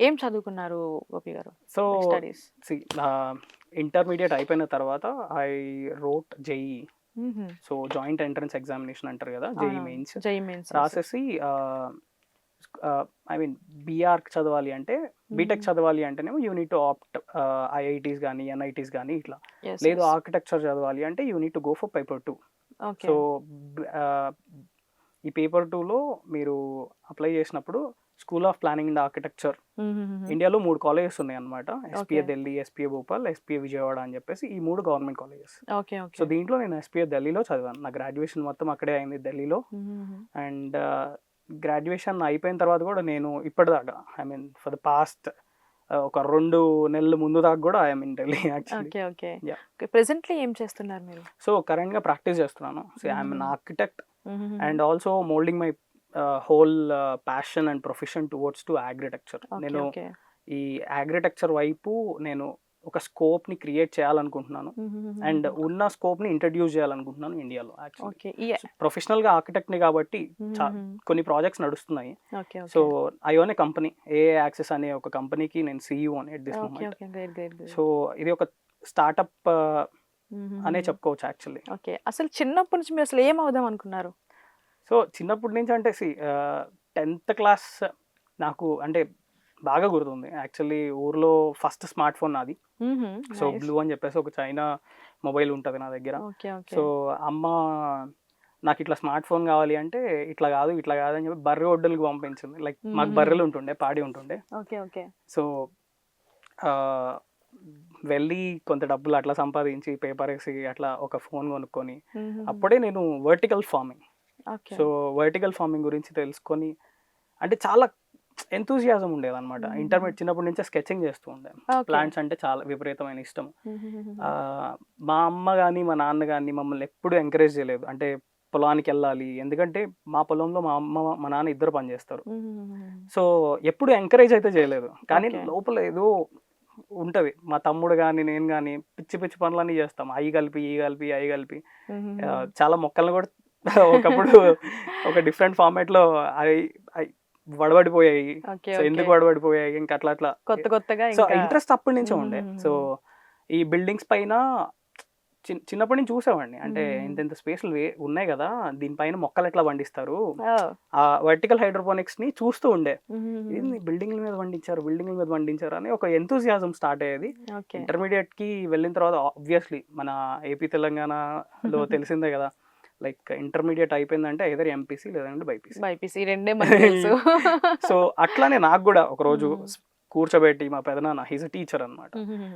ఏం చదువుకున్నారు గోపి గారు? So studies. ఇంటర్మీడియట్ అయిపోయిన తర్వాత I wrote JEE. So joint entrance examination అంటారు కదా, జేఈ మెయిన్స్ జై మీన్స్ రాసేసి ఐ మీన్ బీఆర్క్ చదవాలి అంటే, బీటెక్ చదవాలి అంటేనేమో యూనిట్ టు ఆప్ట్ ఐఐటీస్ కానీ ఎన్ఐటీస్ కానీ ఇట్లా, లేదు ఆర్కిటెక్చర్ చదవాలి అంటే unit to go for paper 2. So ఈ పేపర్ 2లో మీరు అప్లై చేసినప్పుడు school of planning and architecture ఇండియాలో 3 కాలేజెస్ ఉన్నాయి అనమాట. SPA Delhi, SPA Bhopal, SPA Vijayawada అని చెప్పేసి ఈ 3 గవర్నమెంట్ కాలేజెస్. సో దీంట్లో నేను ఎస్పీఏ ఢిల్లీలో చదివాను. నా గ్రాడ్యుయేషన్ మొత్తం అక్కడే అయింది ఢిల్లీలో. అండ్ గ్రాడ్యుయేషన్ అయిపోయిన తర్వాత కూడా నేను ఇప్పటిదాకా, I mean for the past ఒక 2 నెలల ముందు దాకా కూడా I'm in Delhi actually. Presently ఏం చేస్తున్నారు మీరు? సో కరెంట్గా ప్రాక్టీస్ చేస్తున్నాను. So I'm an architect and also moulding my whole passion and profession towards to agritecture. నేను ఈ అగ్రిటెక్చర్ వైపు నేను ఒక స్కోప్ ని క్రియేట్ చేయాలనుకుంటున్నాను అండ్ ఉన్న స్కోప్ ని ఇంట్రడ్యూస్ చేయాలనుకుంటున్నాను ఇండియాలో. ప్రొఫెషనల్ గా ఆర్కిటెక్ట్ ని కాబట్టి కొన్ని ప్రాజెక్ట్స్ నడుస్తున్నాయి. So I own A company, A access అనే ఒక కంపెనీకి నేను సిఇఓ అని ఎట్ దిస్ మూమెంట్. సో ఇది ఒక స్టార్ట్అప్ అనే చెప్పుకోవచ్చు యాక్చువల్లీ. అసలు చిన్నప్పటి నుంచి మీరు అసలు ఏం అవుదాం అనుకున్నారు? సో చిన్నప్పటి నుంచి అంటే 10th క్లాస్ నాకు అంటే బాగా గుర్తుంది యాక్చువల్లీ. ఊర్లో ఫస్ట్ స్మార్ట్ ఫోన్ నాది. సో బ్లూ అని చెప్పేసి ఒక చైనా మొబైల్ ఉంటుంది నా దగ్గర. సో అమ్మ నాకు ఇట్లా స్మార్ట్ ఫోన్ కావాలి అంటే ఇట్లా కాదు ఇట్లా కాదు అని చెప్పి బర్రె ఒడ్డులకు పంపించింది. లైక్ మాకు బర్రెలు ఉంటుండే, పాడి ఉంటుండే. సో వెళ్ళి కొంత డబ్బులు అట్లా సంపాదించి పేపర్ వేసి అట్లా ఒక ఫోన్ కొనుక్కొని అప్పుడే నేను vertical farming, so vertical farming గురించి తెలుసుకొని అంటే చాలా ఎంతూజియాజం ఉండేది అనమాట. ఇంటర్మీడియట్ చిన్నప్పటి నుంచే స్కెచింగ్ చేస్తూ ఉండే. ప్లాంట్స్ అంటే చాలా విపరీతమైన ఇష్టం. మా అమ్మ కానీ మా నాన్న కానీ మమ్మల్ని ఎప్పుడు ఎంకరేజ్ చేయలేదు అంటే పొలానికి వెళ్ళాలి, ఎందుకంటే మా పొలంలో మా అమ్మ మా నాన్న ఇద్దరు పనిచేస్తారు. సో ఎప్పుడు ఎంకరేజ్ అయితే చేయలేదు. కానీ లోపల ఏదో ఉంటది. మా తమ్ముడు కానీ నేను కానీ పిచ్చి పిచ్చి పనులన్నీ చేస్తాం. అయి కలిపి చాలా మొక్కలను కూడా ఒకప్పుడు ఒక డిఫరెంట్ ఫార్మాట్ లో వడబడిపోయాయి. సో ఎందుకు వడబడిపోయాయి ఇంకా అట్లా అట్లా కొత్తగా సో ఇంట్రెస్ట్ అప్పటి నుంచే ఉండే. సో ఈ బిల్డింగ్స్ పైన చిన్నప్పటి నుంచి చూసేవాడిని. అంటే ఇంత స్పేస్లు ఉన్నాయి కదా, దీనిపైన మొక్కలు ఎట్లా పండిస్తారు, ఆ వర్టికల్ హైడ్రోపోనిక్స్ ని చూస్తూ ఉండే. బిల్డింగ్ల మీద పండించారు అని ఒక ఎంతూజియాజం స్టార్ట్ అయ్యేది. ఇంటర్మీడియట్ కి వెళ్ళిన తర్వాత ఆబ్వియస్లీ మన ఏపీ తెలంగాణలో తెలిసిందే కదా, లైక్ ఇంటర్మీడియట్ అయిపోయిందంటే ఐదర్ ఎంపీసీ లేదంటే బైపీసీ రెండే. సో అట్లానే నాకు కూడా ఒకరోజు కూర్చోబెట్టి మా పెదనాన్న, హీస్ అ టీచర్ అనమాట.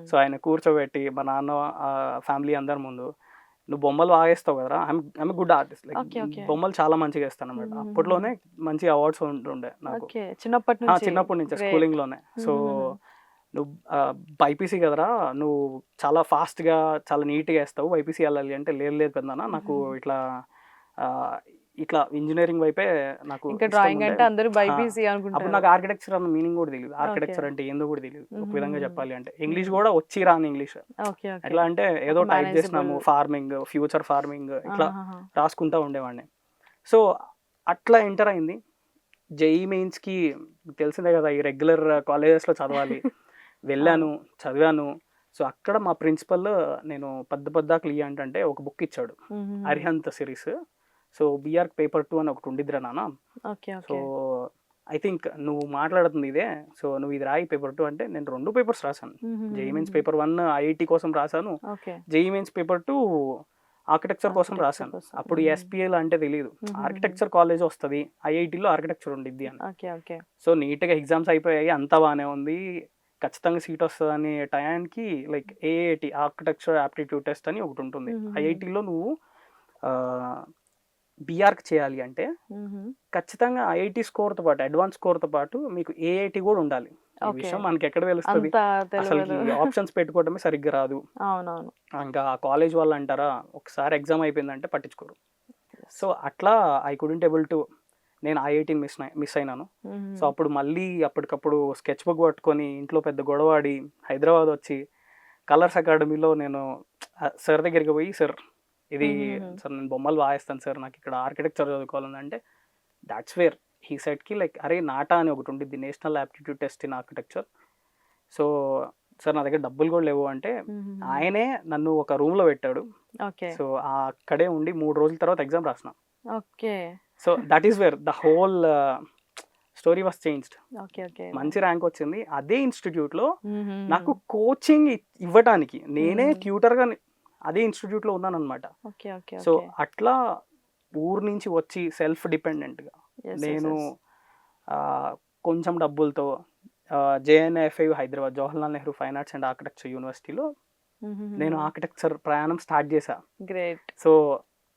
సో ఆయన కూర్చోబెట్టి మా నాన్న ఫ్యామిలీ అందరి ముందు, నువ్వు బొమ్మలు బాగా వేస్తావు కదరా, ఐఎమ్ గుడ్ ఆర్టిస్ట్, లైక్ బొమ్మలు చాలా మంచిగా వేస్తాను అనమాట. అప్పట్లోనే మంచి అవార్డ్స్ ఉంటుండే నాకు చిన్నప్పటి నుంచి స్కూలింగ్ లోనే. సో నువ్వు బైపీసీ కదరా, నువ్వు చాలా ఫాస్ట్గా చాలా నీట్గా వేస్తావు, బైపీసీ వెళ్ళాలి అంటే లేదు పెద్దనా, నాకు ఇట్లా ఇంజనీరింగ్ వైపే నాకు డ్రాయింగ్ అంటే అందరూ బైపీసీ అనుకుంటారు. అప్పుడు నాకు ఆర్కిటెక్చర్ అన్న మీనింగ్ కూడా తెలియదు. ఆర్కిటెక్చర్ అంటే ఏందో కూడా తెలియదు ఒక విధంగా చెప్పాలి అంటే. ఇంగ్లీష్ కూడా వచ్చి రాని ఇంగ్లీష్. ఎట్లా అంటే ఏదో టైప్ చేసినాము, ఫార్మింగ్, ఫ్యూచర్ ఫార్మింగ్ ఇట్లా రాసుకుంటా ఉండేవాడిని. సో అట్లా ఎంటర్ అయింది. జేఈ మెయిన్స్కి తెలిసిందే కదా, ఈ రెగ్యులర్ కాలేజెస్లో చదవాలి. వెళ్ళాను, చదివాను. సో అక్కడ మా ప్రిన్సిపల్ నేను పద్దాకు లియా అంటే ఒక బుక్ ఇచ్చాడు, Arihant series. So B.Arch paper 2 అని ఒకటి ఉండిద్దిరా నాన్న. సో ఐ థింక్ నువ్వు మాట్లాడుతుంది ఇదే, సో నువ్వు ఇది రాయి పేపర్ 2 అంటే నేను 2 పేపర్స్ రాశాను. జేఈ మెయిన్స్ పేపర్ 1 ఐఐటి కోసం రాశాను, జేఈ మెయిన్స్ పేపర్ 2 ఆర్కిటెక్చర్ కోసం రాశాను. అప్పుడు ఎస్పీఎల్ అంటే తెలియదు, ఆర్కిటెక్చర్ కాలేజ్ వస్తుంది, ఐఐటిలో ఆర్కిటెక్చర్ ఉండిద్ది అని. సో నీట్గా ఎగ్జామ్స్ అయిపోయాయి, అంతా బాగానే ఉంది, ఖచ్చితంగా సీట్ వస్తుంది అనే టయానికి like IIT architecture aptitude test అని ఒకటి ఉంటుంది. ఐఐటిలో నువ్వు బీఆర్క్ చేయాలి అంటే ఖచ్చితంగా ఐఐటి స్కోర్తో పాటు అడ్వాన్స్ స్కోర్తో పాటు మీకు ఏఐటి కూడా ఉండాలి. ఈ విషయం మనకి ఎక్కడ తెలుస్తుంది, అసలు ఆప్షన్స్ పెట్టుకోవడమే సరిగ్గా రాదు. ఇంకా ఆ కాలేజ్ వాళ్ళు అంటారా, ఒకసారి ఎగ్జామ్ అయిపోయిందంటే పట్టించుకోరు. సో అట్లా ఐ కుడెంట్ ఏబుల్ టు, నేను ఐఐటిని మిస్ అయినాను. సో అప్పుడు మళ్ళీ అప్పటికప్పుడు స్కెచ్ బుక్ పట్టుకొని ఇంట్లో పెద్ద గొడవాడి హైదరాబాద్ వచ్చి కలర్స్ అకాడమీలో నేను సార్ దగ్గరికి పోయి, సార్ ఇది సార్ నేను బొమ్మలు వాయిస్తాను సార్, నాకు ఇక్కడ ఆర్కిటెక్చర్ చదువుకోవాలని అంటే, దాట్స్ వేర్ ఈ సెట్కి లైక్ అరే నాటా అని ఒకటి ఉండిద్ది, national aptitude test in architecture. So sir నా దగ్గర డబ్బులు కూడా లేవు అంటే ఆయనే నన్ను ఒక రూమ్లో పెట్టాడు. ఓకే సో అక్కడే ఉండి 3 రోజుల తర్వాత ఎగ్జామ్ రాసిన. Okay so that is where the whole story was changed. Okay okay మంచి ర్యాంక్ వచ్చింది. అదే ఇన్స్టిట్యూట్లో నాకు కోచింగ్ ఇవ్వడానికి నేనే ట్యూటర్గా అదే ఇన్స్టిట్యూట్లో ఉన్నాను అనమాట. ఓకే ఓకే సో అట్లా ఊరు నుంచి వచ్చి సెల్ఫ్ డిపెండెంట్గా నేను కొంచెం డబ్బులతో JNFI Hyderabad Jawaharlal Nehru fine arts and architecture యూనివర్సిటీలో నేను ఆర్కిటెక్చర్ ప్రయాణం స్టార్ట్ చేశా. గ్రేట్. సో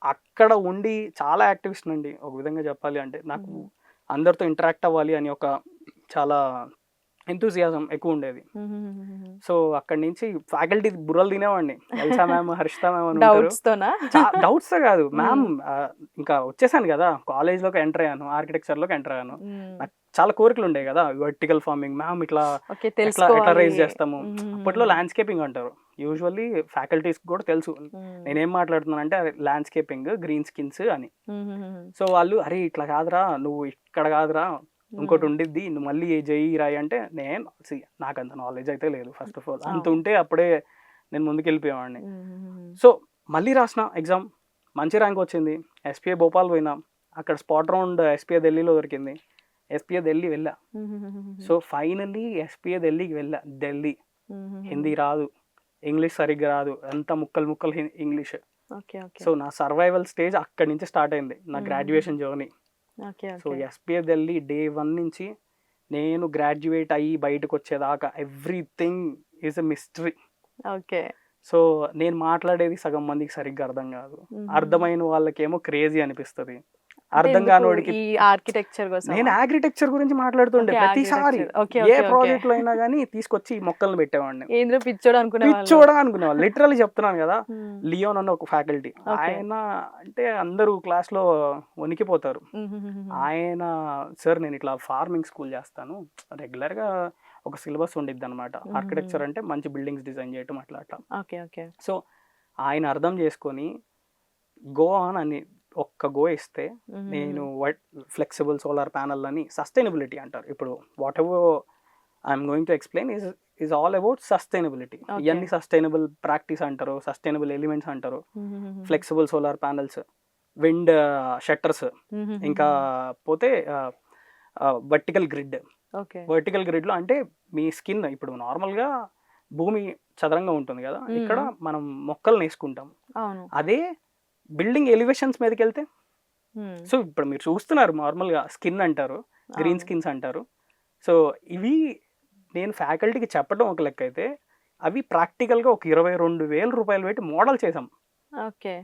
అక్కడ ఉండి చాలా యాక్టివిస్ట్ అండి ఒక విధంగా చెప్పాలి అంటే. నాకు అందరితో ఇంటరాక్ట్ అవ్వాలి అని ఒక చాలా ఎంతూజియాజం ఎక్కువ ఉండేది. సో అక్కడి నుంచి ఫ్యాకల్టీ బుర్రలు తినేవాడిని. ఎల్సా మ్యామ్, హర్షిత మ్యామ్ అని డౌట్స్ కాదు మ్యామ్. ఇంకా వచ్చేసాను కదా, కాలేజ్లోకి ఎంటర్ అయ్యాను, ఆర్కిటెక్చర్లోకి ఎంటర్ అయ్యాను. నాకు చాలా కోరికలు ఉండే కదా, వర్టికల్ ఫార్మింగ్ మ్యామ్ ఇట్లా ఎట్లా రైజ్ చేస్తాము. అప్పట్లో ల్యాండ్స్కేపింగ్ అంటారు యూజువల్లీ, ఫ్యాకల్టీస్ కూడా తెలుసు నేనేం మాట్లాడుతున్నాను అంటే ల్యాండ్స్కేపింగ్, గ్రీన్ స్కిన్స్ అని. సో వాళ్ళు అరే ఇట్లా కాదురా, నువ్వు ఇక్కడ కాదురా, ఇంకోటి ఉండిద్ది, నువ్వు మళ్ళీ JEE రాయి అంటే నేను నాకు అంత నాలెడ్జ్ అయితే లేదు ఫస్ట్ ఆఫ్ ఆల్. అంత ఉంటే అప్పుడే నేను ముందుకు వెళ్ళిపోయేవాడిని. సో మళ్ళీ రాసిన ఎగ్జామ్, మంచి ర్యాంక్ వచ్చింది. SPA భోపాల్ పోయినా, అక్కడ స్పాట్ రౌండ్ SPA ఢిల్లీలో దొరికింది. SPA ఢిల్లీ వెళ్ళా. సో ఫైనల్లీ SPA ఢిల్లీకి వెళ్ళా. ఢిల్లీ హిందీ రాదు, ఇంగ్లీష్ సరిగ్గా రాదు, అంత ముక్కలు ఇంగ్లీష్. సో నా సర్వైవల్ స్టేజ్ అక్కడి నుంచి స్టార్ట్ అయింది, నా graduation journey. So SPA Delhi day 1 నుంచి నేను గ్రాడ్యుయేట్ అయ్యి బయటకు వచ్చేదాకా everything is a mystery. Okay. So నేను మాట్లాడేది సగం మందికి సరిగ్గా అర్థం కాదు, అర్థమైన వాళ్ళకేమో క్రేజీ అనిపిస్తుంది, అర్థం కానివాడికి. నేను ఆర్కిటెక్చర్ గురించి మాట్లాడుతుండే ప్రతిసారి ఏ ప్రాజెక్ట్ లో అయినా కానీ తీసుకొచ్చి మొక్కలను పెట్టేవాడిని. పిచ్చోడా అనుకునేవాళ్ళు, లిటరల్లీ చెప్తున్నాను కదా. లియోన్ అన్న ఒక ఫ్యాకల్టీ, ఆయన అంటే అందరూ క్లాస్ లో వణికిపోతారు. ఆయన సార్ నేను ఇట్లా ఫార్మింగ్ స్కూల్ చేస్తాను, రెగ్యులర్ గా ఒక సిలబస్ ఉండిద్ది అనమాట. ఆర్కిటెక్చర్ అంటే మంచి బిల్డింగ్స్ డిజైన్ చేయటం అట్లా అట్లా. సో ఆయన అర్థం చేసుకొని గో ఆన్ అని ఒక్క గో ఇస్తే నేను ఫ్లెక్సిబుల్ సోలార్ ప్యానల్ అని సస్టైనబిలిటీ అంటారు. ఇప్పుడు what ever I'm going to explain is all about sustainability. ఇవన్నీ సస్టైనబుల్ ప్రాక్టీస్ అంటారు, సస్టైనబుల్ ఎలిమెంట్స్ అంటారు. Flexible solar panels, wind shutters, ఇంకా పోతే వర్టికల్ గ్రిడ్. వర్టికల్ గ్రిడ్ లో అంటే మీ స్కిన్ ఇప్పుడు నార్మల్ గా భూమి చదరంగా ఉంటుంది కదా, ఇక్కడ మనం మొక్కలు వేసుకుంటాం. అదే బిల్డింగ్ ఎలివేషన్స్ మీదకి వెళ్తే, సో ఇప్పుడు మీరు చూస్తున్నారు నార్మల్గా స్కిన్ అంటారు, గ్రీన్ స్కిన్స్ అంటారు. సో ఇవి నేను ఫ్యాకల్టీకి చెప్పడం ఒక లెక్క అయితే, అవి ప్రాక్టికల్గా ఒక 22,000 రూపాయలు పెట్టి మోడల్ చేసాం. ఓకే.